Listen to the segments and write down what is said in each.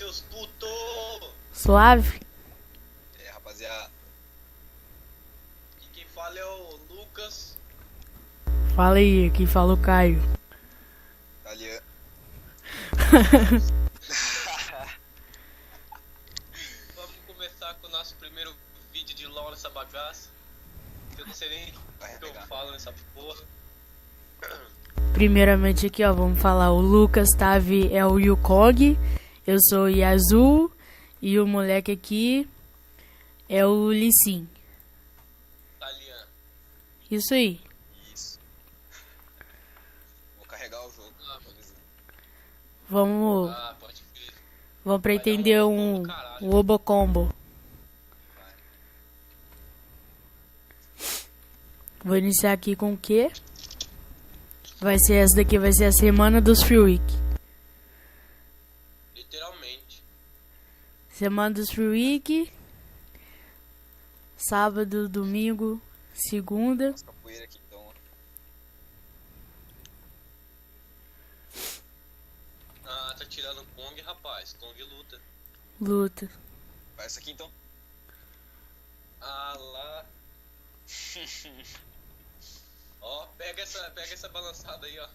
seus putos! Suave? É, rapaziada. Aqui quem fala é o Lucas. Fala aí, aqui fala o Caio. Ali. Vamos começar com o nosso primeiro vídeo de LOL nessa bagaça. Eu não sei nem o que eu falo nessa porra. Primeiramente aqui, ó, vamos falar. O Lucas Tavi é o Yukong. Eu sou o Yazoo. E o moleque aqui é o Lee Sin. Italiano. Isso aí. Isso. Vou carregar o jogo. Vamos, Pode crer. vamos pretender um Obo Combo. Vou iniciar aqui com o quê? Essa daqui vai ser a semana dos Free Week. Literalmente. Semana dos Free Week. Sábado, domingo, segunda. Nossa, capoeira aqui então. Tá tirando o Kong, rapaz. Kong luta. Luta. Vai essa aqui então. Lá. Ó, pega essa balançada aí, ó.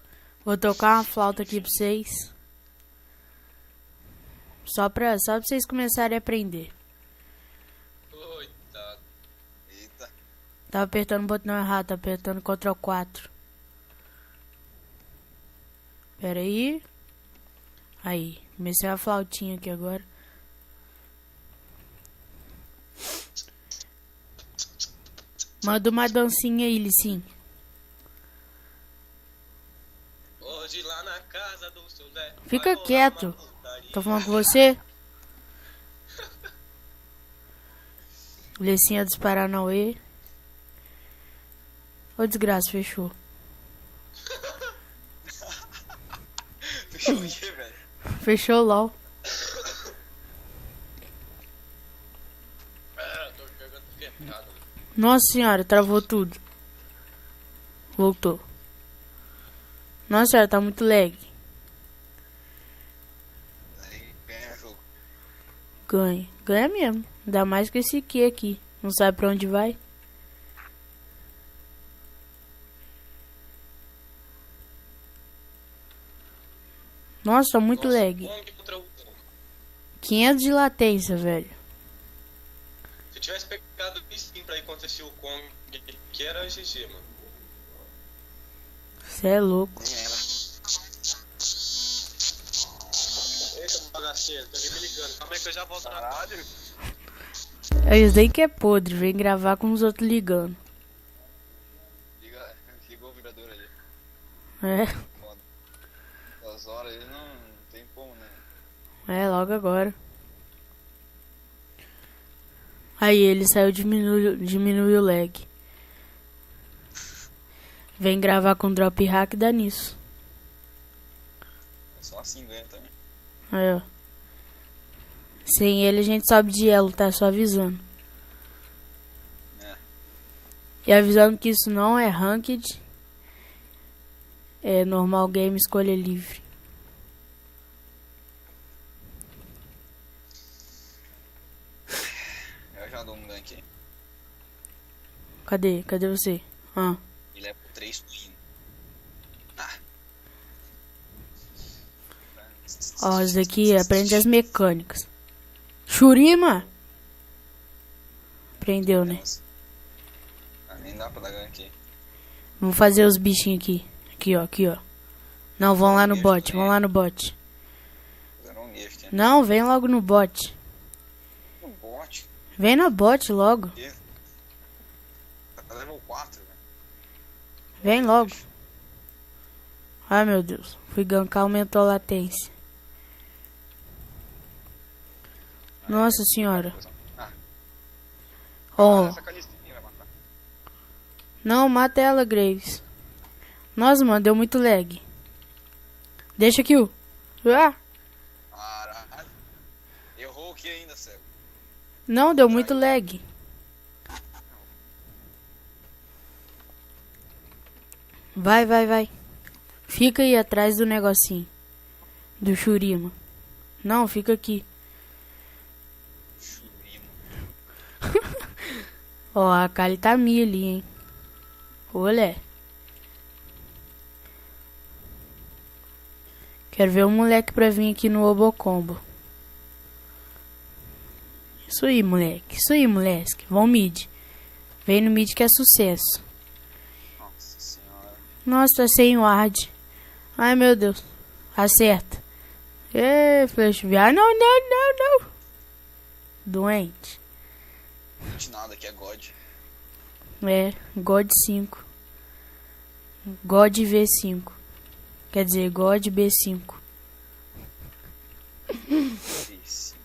Vou tocar uma flauta aqui pra vocês. Só pra vocês começarem a aprender. Coitado. Eita. Tava apertando o botão errado, tá apertando Ctrl 4. Pera aí. Aí, comecei a flautinha aqui agora. Manda uma dancinha aí, Licim. Hoje lá na casa do seu Zé. Fica quieto. Tô falando com você. Lecinha dos Paranauê. Ô desgraça, fechou. Fechou o quê, velho? Fechou LOL. Tô pegando quebrado. Nossa senhora, travou tudo. Voltou. Nossa senhora, tá muito lag. Aí ganha o jogo. Ganha. Ganha mesmo. Ainda mais que esse aqui. Não sabe pra onde vai. Nossa, tá muito Nossa, lag. Kong contra o Kong. 500 de latência, velho. Se eu tivesse pegado o Steam pra ir contra esse Kong, que era GG, mano. Cê é louco. Nem era. Eita, bagaceiro, tá me ligando. Calma aí que eu já volto na rádio. É isso aí que é podre. Vem gravar com os outros ligando. Ligou o vibrador ali. É. Foda. As horas aí não tem como, né? É, logo agora. Aí ele saiu, diminuiu o lag. Vem gravar com drop hack, dá nisso. Só assim ganha também. Aí, ó. Sem ele a gente sobe de elo, tá? Só avisando. É. E avisando que isso não é ranked. É normal game, escolha livre. Eu já dou um gank. Cadê? Cadê você? Ah. E levo 3 twin. Ó, isso daqui aprende as mecânicas. Shurima! Prendeu, né? Nem dá pra dar gank. Vamos fazer os bichinhos aqui. Aqui, ó, aqui, ó. Não, vão lá no bot, vão lá no bot. Fizeram um gift, né? Não, vem logo no bot. No bot. Vem no bot logo. Tá level 4, velho. Vem logo. Ai, meu Deus. Fui gankar, aumentou a latência. Nossa senhora. Ó. Essa calistinha vai matar. Não, mata ela, Graves. Nossa, mano, deu muito lag. Deixa aqui o. Ah! Caralho. Errou o que ainda, cego? Não, deu muito lag. Vai, vai, vai. Fica aí atrás do negocinho. Do Shurima. Não, fica aqui. Ó, a Kali tá minha ali, hein. Olé. Quero ver um moleque pra vir aqui no Obocombo. Isso aí, moleque. Isso aí, moleque. Vão mid. Vem no mid que é sucesso. Nossa senhora. Nossa, tá sem ward. Ai, meu Deus. Acerta. Ê, flash. Ah, não, não, não, não. Doente. Não de nada, que é God. É, God 5. God V5. Quer dizer, God B5. Isso.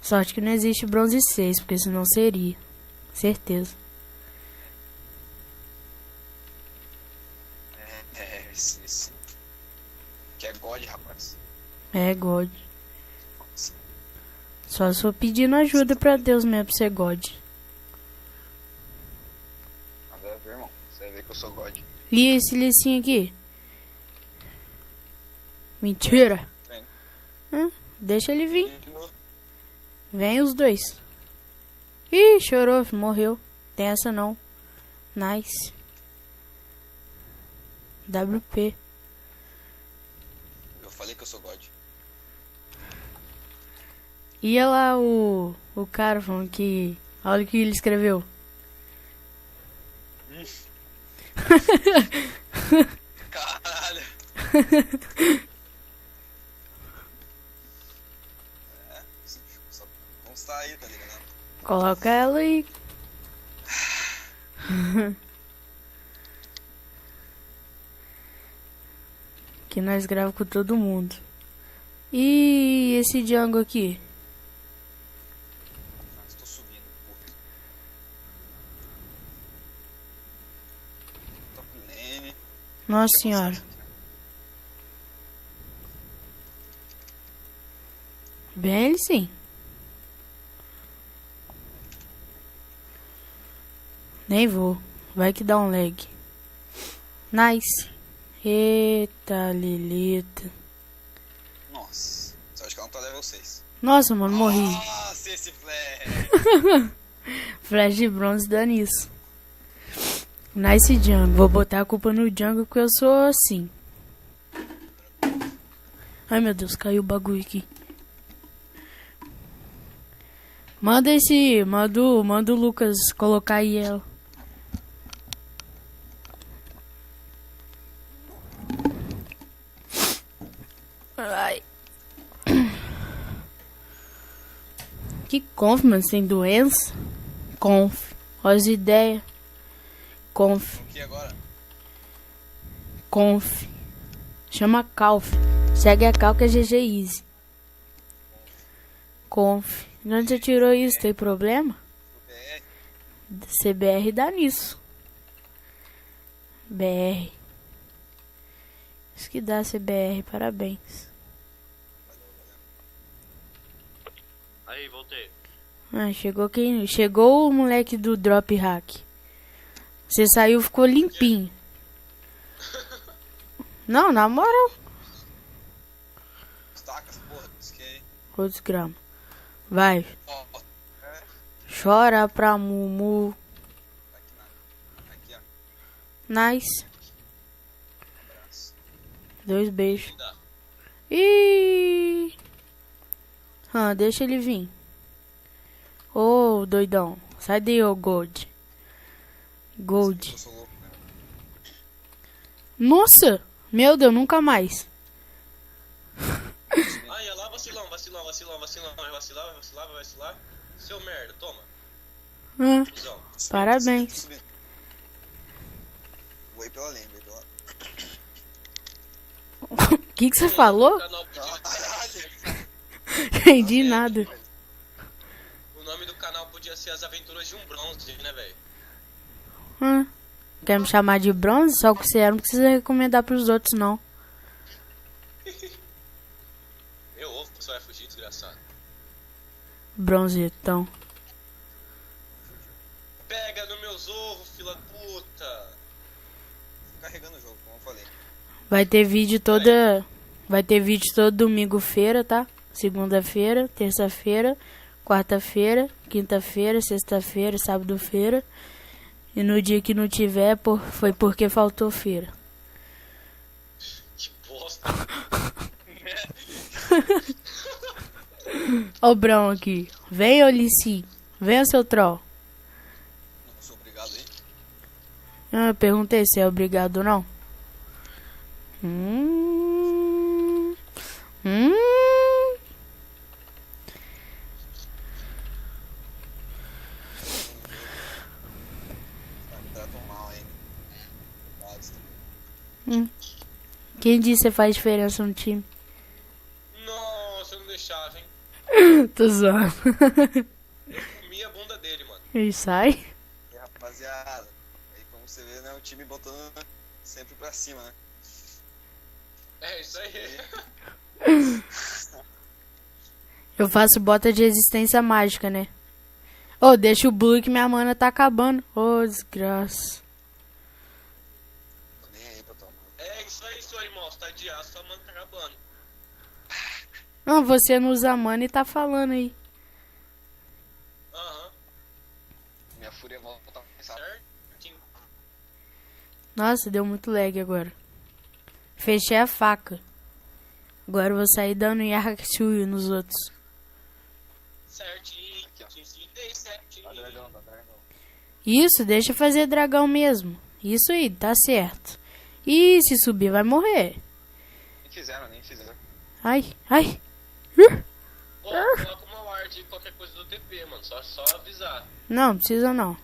Sorte que não existe bronze 6, porque senão seria. Certeza. Esse. Que é God, rapaz. É, God. Só se for pedindo ajuda pra Deus mesmo pra ser God. Nada a ver, irmão. Você vai ver que eu sou God. E esse licinho aqui? Mentira. Vem. Deixa ele vir. Vem os dois. Ih, chorou, morreu. Tem essa não. Nice. WP. Eu falei que eu sou God. E olha lá o cara falando que... Olha o que ele escreveu. Caralho. Só constar aí, tá ligado? Coloca ela aí. Que nós gravamos com todo mundo. E esse Django aqui? Estou subindo, puto. Top lane. Nossa senhora. Bem ele sim. Nem vou. Vai que dá um lag. Nice. Eita, Lilita. Nossa. Só acho que ela não tá level 6. Nossa, mano, morri. Nossa, esse flash. Flash de bronze dá nisso. Nice Django. Vou botar a culpa no Django porque eu sou assim. Ai meu Deus, caiu o bagulho aqui. Manda o Lucas colocar aí ela. Ai. Que conf, mano, sem doença? Conf. Olha as ideias. Conf. O que agora? Conf. Chama Calf. Segue a Cal que é GG Easy. Conf. De onde você tirou isso? Tem problema? O BR. CBR dá nisso. BR. Isso que dá CBR, parabéns. Aí, voltei. Ah, chegou quem? Chegou o moleque do Drop Hack. Você saiu, ficou limpinho. Não, na moral. Destaca essa porra. Esquei. Outros gramas. Vai. Ó, ó. É. Chora pra Mumu. Tá aqui nada. Aqui, ó. Nice. Abraço. 2 beijos. Dá. Ih. Ah, deixa ele vir. Ô, doidão. Sai daí, ô Gold. Gold. Eu sou louco, né? Nossa! Meu Deus, nunca mais. Ai, olha lá, vacilão. Vai vacilar. Seu merda, toma. Ah, Cusão. parabéns. Subindo. Vou ir pela lane, vou ir pela... O que você falou? O canal podia... Caralho. Entendi nada. O nome do canal podia ser As Aventuras de um Bronze, né, velho? Ah, quer me chamar de bronze? Só que você não precisa recomendar pros outros, não. Meu ovo, só vai fugir, desgraçado. Bronzetão. Pega no meus ovos, fila puta. Carregando o jogo, como eu falei. Vai ter vídeo toda... Vai ter vídeo todo domingo-feira, tá? Segunda-feira, terça-feira, quarta-feira, quinta-feira, sexta-feira, sábado-feira. E no dia que não tiver, foi porque faltou feira. Que bosta. Ó o Brão aqui. Vem, ô Lici. Vem, seu troll. Não sou obrigado aí. Eu perguntei se é obrigado ou não. Me tratam mal aí. Cuidado. Quem disse que faz diferença no time? Nossa, eu não deixava, hein? Tô zoando. Eu comi a bunda dele, mano. Ele sai. E rapaziada, aí como você vê, né, o time botando sempre pra cima, né? É isso aí. Eu faço bota de resistência mágica, né? Ô, deixa o blue que minha mana tá acabando. Ô, desgraça. Tô nem aí pra tua mano. É isso aí, seu irmão. Você tá de aço, sua mano tá acabando. Não, você não usa mana e tá falando aí. Aham, Minha fúria volta tá pensando. certinho. Nossa, deu muito lag agora. Fechei a faca. Agora eu vou sair dando Yakusui nos outros. Certinho. Te ensinei certinho. Dá dragão, dá dragão. Isso, deixa eu fazer dragão mesmo. Isso aí, tá certo. E se subir vai morrer. Nem fizeram, nem fizeram. Ai, ai. Ô, coloca uma ward e qualquer coisa do TP, mano. Só avisar. Não, não precisa não.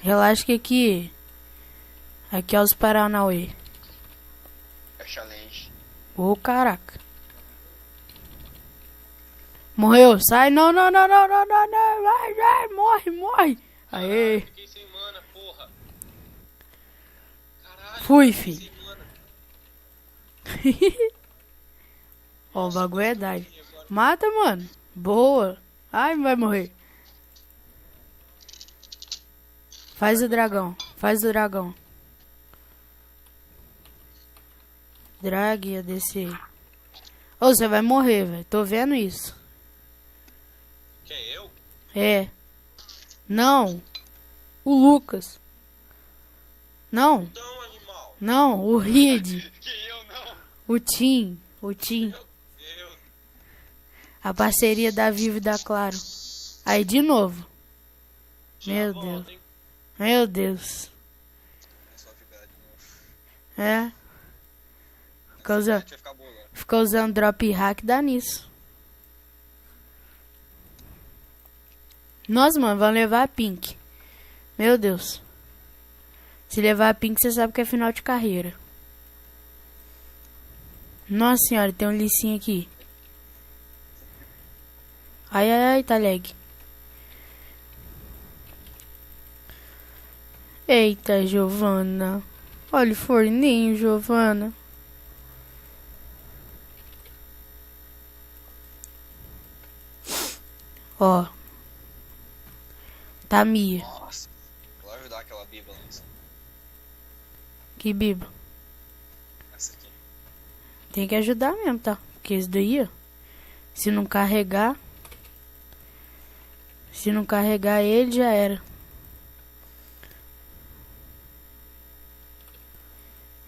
Relaxa que aqui... Aqui é os Paranauê. É challenge. Ô, caraca. Morreu, sai. Não, não, não, não, não, não, não. Vai, vai, morre, morre. Aê. Fiquei sem mana, porra. Caralho. Fui, fiquei filho. sem mana. Ó, o bagulho é idade. E agora? Mata, mano. Boa. Ai, vai morrer. Faz o dragão. Faz o dragão. Drag ia descer. Ô, você vai morrer, velho. Tô vendo isso. Quem, eu? É. Não. O Lucas. Não. Então, animal. Não. O Reed. Que eu não. O Tim. O Tim. Meu Deus. A parceria da Vivo e da Claro. Aí de novo. Já Meu volto, Deus. hein? Meu Deus. É só ficar de novo. É. Fica usando, Vai ficar boa agora. fica usando drop hack, dá nisso. Nossa, mano, vão levar a Pink. Meu Deus. Se levar a Pink, você sabe que é final de carreira. Nossa senhora, tem um licinho aqui. Ai, ai, ai, tá lag. Eita, Giovana. Olha o forninho, Giovana. Ó. Tá Mia. Nossa. Vou ajudar aquela bíblia nisso. Que biba. Essa aqui. Tem que ajudar mesmo, tá? Porque isso daí, ó. Se não carregar. Se não carregar ele, já era.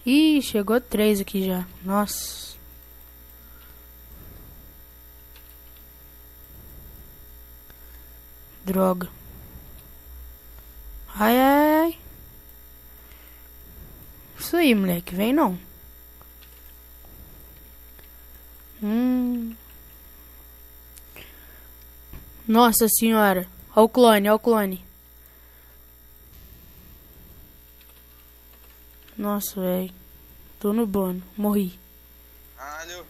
Ih, chegou 3 aqui já. Nossa. Droga. Ai, ai, ai. Isso aí, moleque. Vem não. Nossa senhora. Ó o clone, ó o clone. Nossa, velho. Tô no bono. Morri. Alho.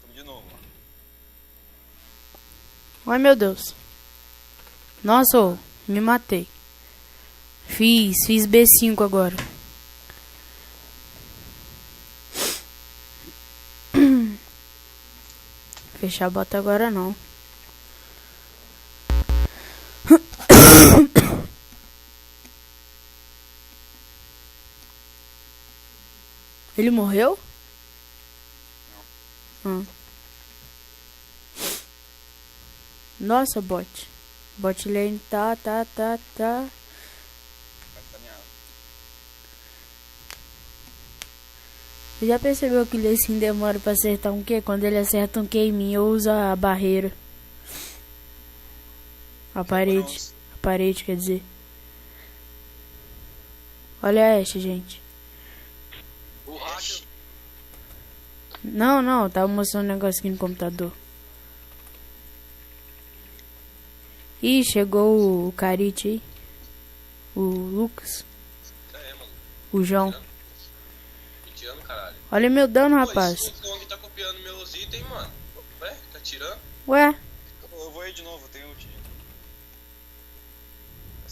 Tamo de novo, ó. Ai, meu Deus. Nossa, ô, me matei. Fiz B5 agora. Fechar a bota agora não. Ele morreu? Não. Nossa, bot. Bot lane tá. Vai caminhar. Você já percebeu que ele assim demora pra acertar um Q? Quando ele acerta um Q em mim, eu uso a barreira. A parede. A parede, quer dizer. Olha a Ashe, gente. O hacker. Não, tava mostrando um negócio aqui no computador. Ih, chegou o Carite aí. O Lucas. É, mano. O João. Mentiando, caralho. Olha meu dano, Pô, rapaz. esse Kong tá copiando meus itens, mano. Ué, tá tirando? Ué, Eu vou aí de novo, tem ult.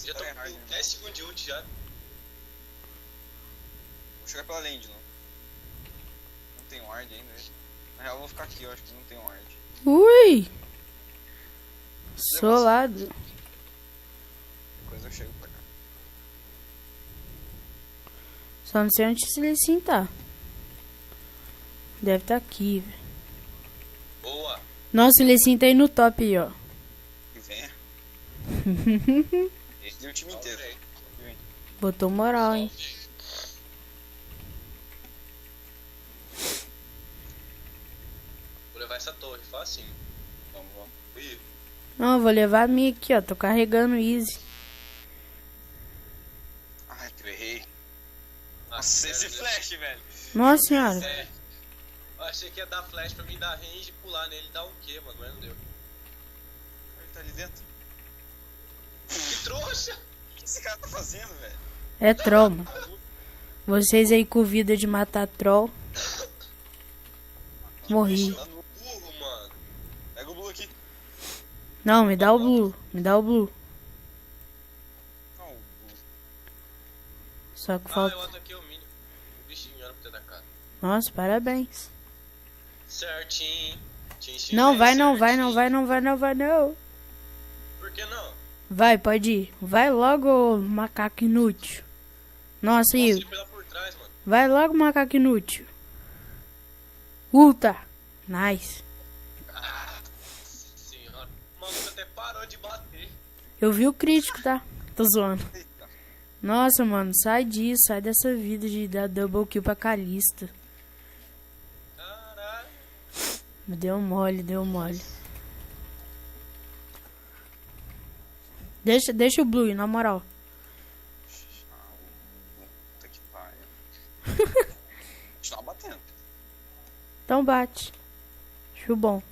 Já tô com 10 segundos de ult já. Vou chegar pela lane de novo. Não tem ward ainda. Na real, eu vou ficar aqui, eu acho que não tem ward. ui. Solado. Depois eu chego pra cá. Só não sei onde esse Lecim tá. Deve tá aqui, velho. Boa. Nossa, o Lecim tá aí no top aí, ó. E venha. E o time inteiro. Botou moral, hein. Vou levar essa torre, facinho. Vamos. Ih, Não, eu vou levar a minha aqui, ó. Tô carregando easy. Ai, que eu errei. ah, Nossa, sério, esse né? flash, velho. Nossa senhora. É. Eu achei que ia dar flash pra mim dar range e pular nele e dar um Q, mano, mas não deu. Ele tá ali dentro. Que trouxa! O que esse cara tá fazendo, velho? É troll, mano. Vocês aí com vida de matar troll. Morri. Tá no Burro, mano. Pega o blue aqui. Não, me dá o blue. Me dá o blue. Não, o blue. Só que Ah, falta. eu ataquei o minion. O bichinho era pra ter atacado. Nossa, parabéns. Certinho. Não, vai não, vai não, vai não, vai não, vai não. Por que não? Vai, pode ir. Vai logo, macaco inútil. Nossa, Posso aí. ir pela por trás, mano. Vai logo, macaco inútil. Ulta. Nice. Ah, senhora. O maluco até parou de bater. Eu vi o crítico, tá? Tô zoando. Eita. Nossa, mano, sai disso. Sai dessa vida de dar double kill pra Calista. Caralho. Deu mole, deu mole. Deixa o blue, na moral. Puta que pariu. Continua batendo. Então bate. Acho bom.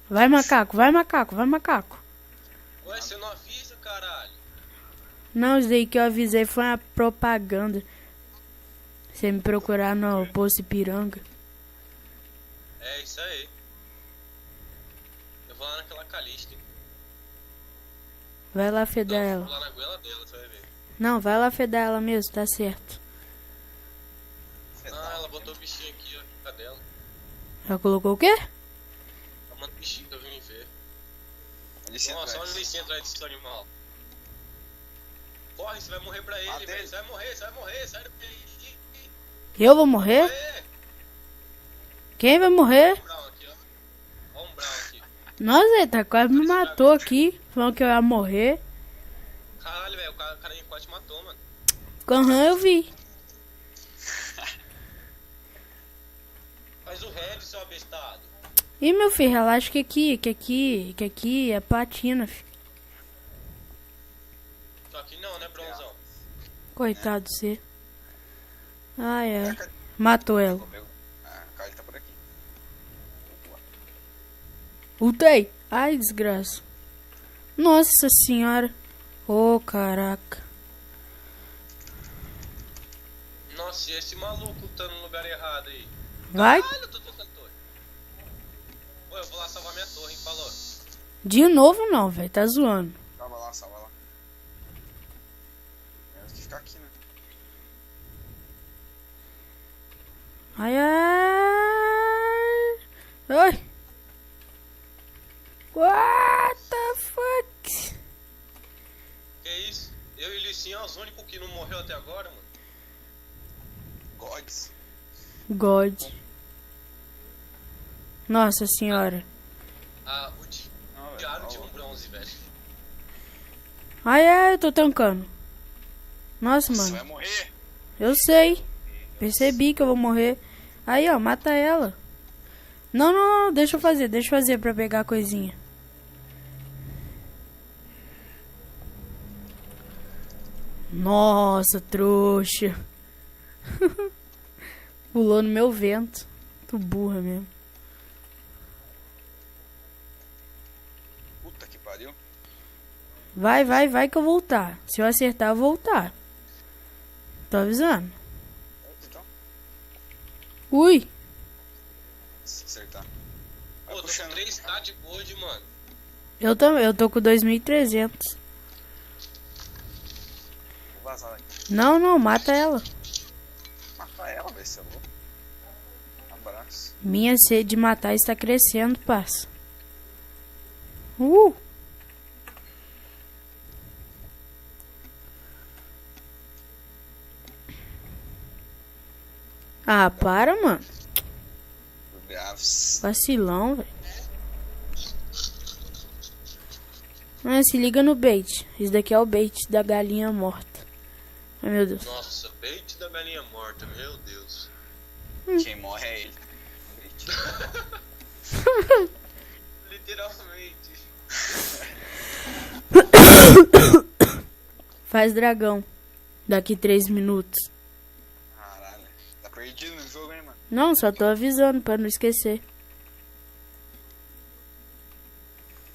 Vai, macaco, vai, macaco, vai, macaco. Ué, você não avisa, caralho. Não, isso daí que eu avisei foi uma propaganda. Você me procurar no Poço Ipiranga. É isso aí. Eu vou lá naquela Calista. Vai lá fedar Não, ela. vou lá na goela dela, você vai ver. Não, vai lá fedar ela mesmo, tá certo. Ah, ela botou o bichinho aqui, ó. Cadê ela? Já colocou o quê? Ela mandou o bichinho que eu vim ver. Licença, Nossa, olha velho. ele atrás desse animal. Corre, você vai morrer pra ele, Mata velho. ele. Você vai morrer, sai dele. Eu vou morrer? Aê! Quem vai morrer? Ó um Brown aqui, ó. Ó um Brown aqui. Nossa, ele tá quase me matou aqui. Falando que eu ia morrer. Caralho, velho, o cara quase te matou, mano. Aham, eu vi. Faz o head, seu abestado. Ih, meu filho, relaxa que aqui é platina, filho. Só que não, né, Bronzão? Coitado de você. Ai, ai. Matou ela. Ah, o cara tá por aqui. Ultei. Ai, desgraça. Nossa senhora. Ô, caraca. Nossa, e esse maluco tá no lugar errado aí? Vai. Caralho, eu tô tocando torre. Pô, eu vou lá salvar minha torre, hein, falou. De novo não, velho. Tá zoando. Salva lá. Menos que ficar aqui, né? Ai, ai. Ai. What the fuck? Que isso? Eu e o Licinho é os únicos que não morreu até agora, mano. diamantes. God. Nossa senhora. Ah, o Não, velho. diário Ó, de um bronze, velho. Ai, ai, eu tô tancando. Nossa, Você mano. vai morrer. Eu sei. Percebi que eu vou morrer. Aí, ó, mata ela. Não, não, não, deixa eu fazer pra pegar a coisinha. Nossa, trouxa. Pulou no meu vento. Tu burra mesmo. Puta que pariu. Vai que eu vou voltar. Se eu acertar, eu vou voltar. Tô avisando. Então, Ui. se acertar. Vai Pô, tô com puxando. 3k de gold, mano. Eu tô com 2.300. Vou vazar daqui. Não, não, mata ela. Matar ela, velho, você é louco. Abraço. Minha sede de matar está crescendo, parça. Ah, para, mano. Graves. Vacilão, velho. Ah, se liga no bait. Esse daqui é o bait da galinha morta. Ai, meu Deus. Nossa, bait da galinha morta, meu Deus. Quem morre é ele. Literalmente. Faz dragão. Daqui 3 minutos. Caralho. Tá perdido no jogo, hein, mano? Não, só tô avisando pra não esquecer.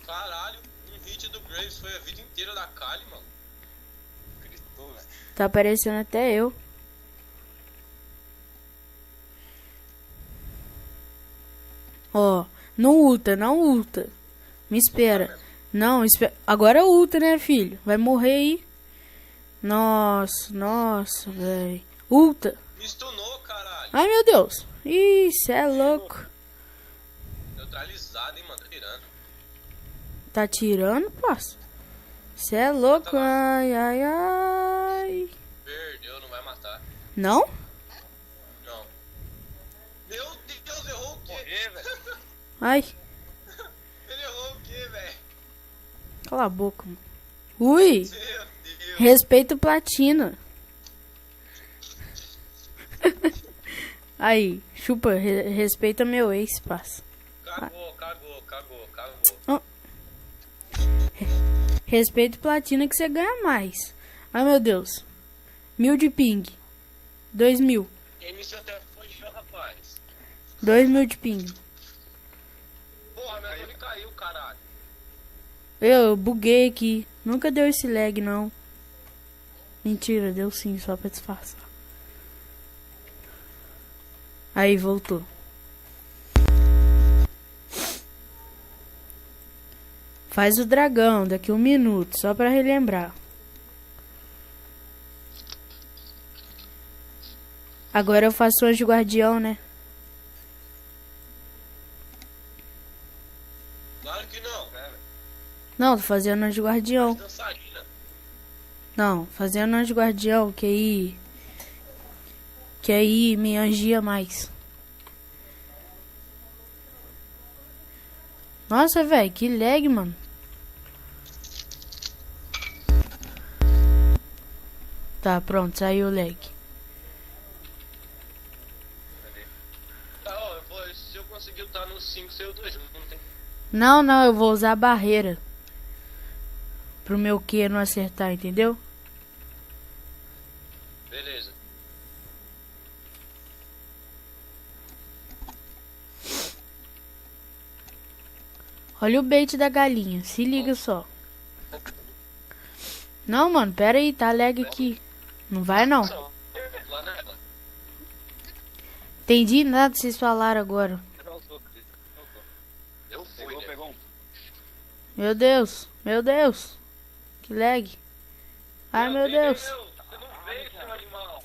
Caralho, um hit do Graves foi a vida inteira da Kali, mano. Gritou, velho. Tá aparecendo até eu. Ó, não ulta, não ulta. Me espera. Não, espera. Agora ulta, né, filho? Vai morrer aí. Nossa, velho. Ulta. Me stunou, caralho. Ai, meu Deus. Ih, cê é louco. Neutralizado, hein, mano. Tá tirando. Tá tirando, parça? Cê é louco. Ai, ai, ai. Perdeu, não vai matar. Não? Não. Meu Deus, errou o quê? Morrer, velho. Ai, Ele errou o quê, velho? cala a boca, mano. Ui. Meu Deus. Respeita o platina. Aí, chupa, respeita meu ex, parça. Cagou. Respeita o platina que você ganha mais. Ai, meu Deus. 1000 de ping. 2000. Quem me seu telefone, rapaz? 2000 de ping. Porra, meu telefone caiu, caralho. Eu buguei aqui. Nunca deu esse lag, não. Mentira, deu sim, só pra disfarçar. Aí, voltou. Faz o dragão daqui 1 minuto, só pra relembrar. Agora eu faço anjo guardião, né? Claro que não, velho. Não, tô fazendo anjo guardião. Dançarina. Não, fazendo anjo guardião, que aí me angia mais. Nossa, velho, que lag, mano. Tá, pronto, saiu o lag. Tá, ó, se eu conseguir lutar no 5, saiu 2, não tem. Não, eu vou usar a barreira. Pro meu Q não acertar, entendeu? Beleza. Olha o bait da galinha, se liga só. Não, mano, pera aí, tá lag aqui. Não vai não. Lá nela. Entendi nada que vocês falaram agora. Eu fui, Pegou, né? pegou um. Meu Deus. Que lag. Ai, meu Deus. Você não veio, seu animal.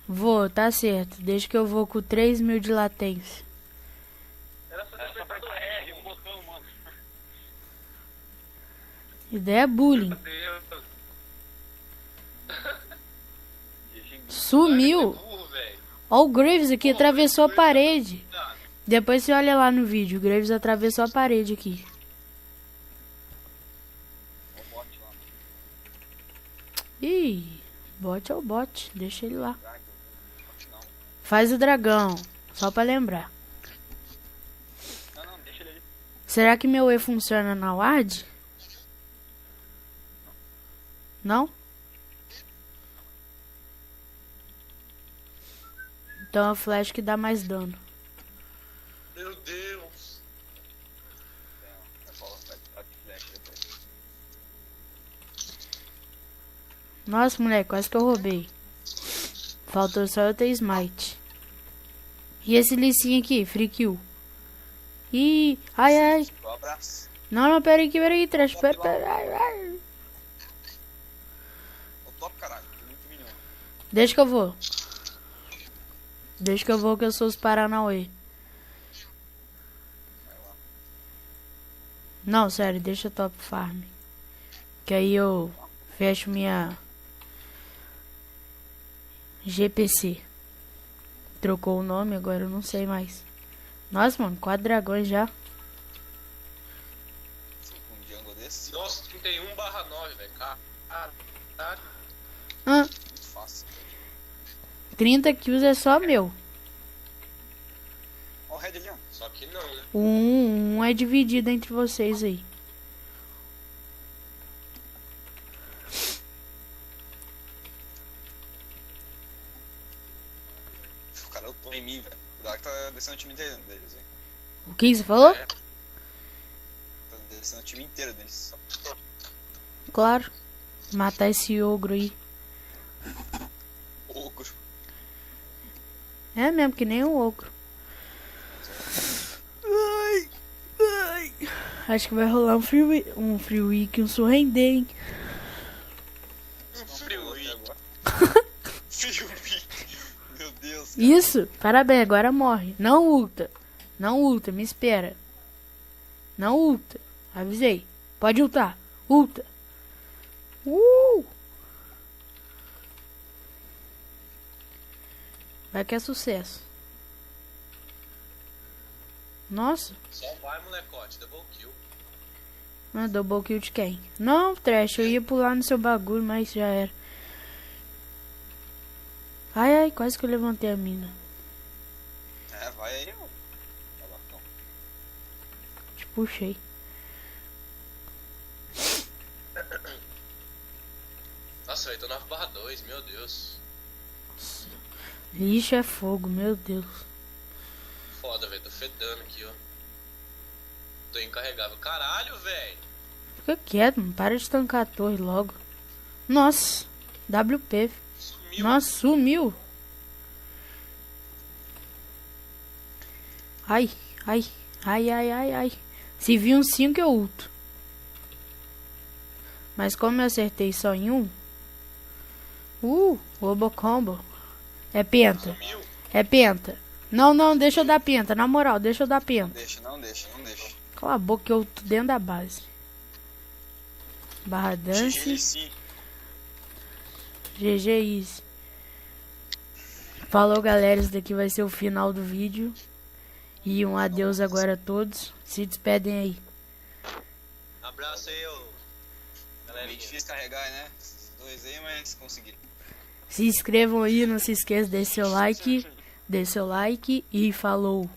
Vou, tá certo. Deixa que eu vou com 3.000 de latência. Era só ter apertado R, um botão, mano. Ideia é bullying. Meu Deus. Sumiu. Burro, velho. Ó, o Graves aqui atravessou a parede. Depois você olha lá no vídeo. O Graves atravessou a parede aqui. Ó o bot lá. Ih, bot é o bot. Deixa ele lá. Drag. Bot não. Faz o dragão. Só pra lembrar. Não, deixa ele ali. Será que meu E funciona na WAD? Não? Então é o flash que dá mais dano. Meu Deus. Vai dar de flash depois. Nossa, moleque, quase que eu roubei. Faltou só eu ter smite. E esse licinho aqui, free kill. Ih, ai, ai. Um abraço. Não, pera aí, trash. Pera. Ai. O top, caralho. Tem muito milhão. Deixa que eu vou. Que eu sou os Paranauê. Vai lá. Não, sério, deixa top farm. Que aí eu fecho minha GPC. Trocou o nome, agora eu não sei mais. Nossa, mano, 4 dragões já. Um jungle desse. Nossa, 31/9, velho. Caralho. Ah, Muito fácil. 30 kills é só meu. Ó o red ali, ó. Só que não, né? Um é dividido entre vocês aí. O cara lutou em mim, velho. Cuidado que tá descendo o time inteiro deles, hein. O que você falou? É. Tá descendo o time inteiro deles. Claro. Matar esse ogro aí. Ogro. É mesmo, que nem um ogro. Ai. Acho que vai rolar um free week, um surrender, hein? Um frio aí. Frio. Meu Deus. Cara. Isso, parabéns, agora morre. Não ulta, me espera. Não ulta, avisei. Pode ultar, ulta. Vai que é sucesso. Nossa, Só vai, molecote. Double kill. double kill de quem? Não, Trash, eu ia pular no seu bagulho, mas já era. Ai, quase que eu levantei a mina. É, vai aí, ó. Vai lá, então. Te puxei. Nossa, velho, tô 9/2, meu Deus. Lixo é fogo, meu Deus. Foda, velho, tô fedando aqui, ó. Tô incarregável. Caralho, velho. Fica quieto, mano. Para de tancar a torre logo. Nossa, WP. Sumiu. Nossa, sumiu. Ai. Se vir um 5 eu ulto. Mas como eu acertei só em um. Robocombo. É penta. Sumiu. É penta. Não, deixa eu dar penta. Na moral, deixa eu dar penta. Não deixa. Cala a boca que eu tô dentro da base. Barra dance. GG, GG Easy. Falou, galera. Esse daqui vai ser o final do vídeo. E um adeus agora a todos. Se despedem aí. Abraço aí, ô. Meio Galerinha. difícil carregar, né? Esses dois aí, mas consegui. Se inscrevam aí. Não se esqueça de deixar seu like. E falou.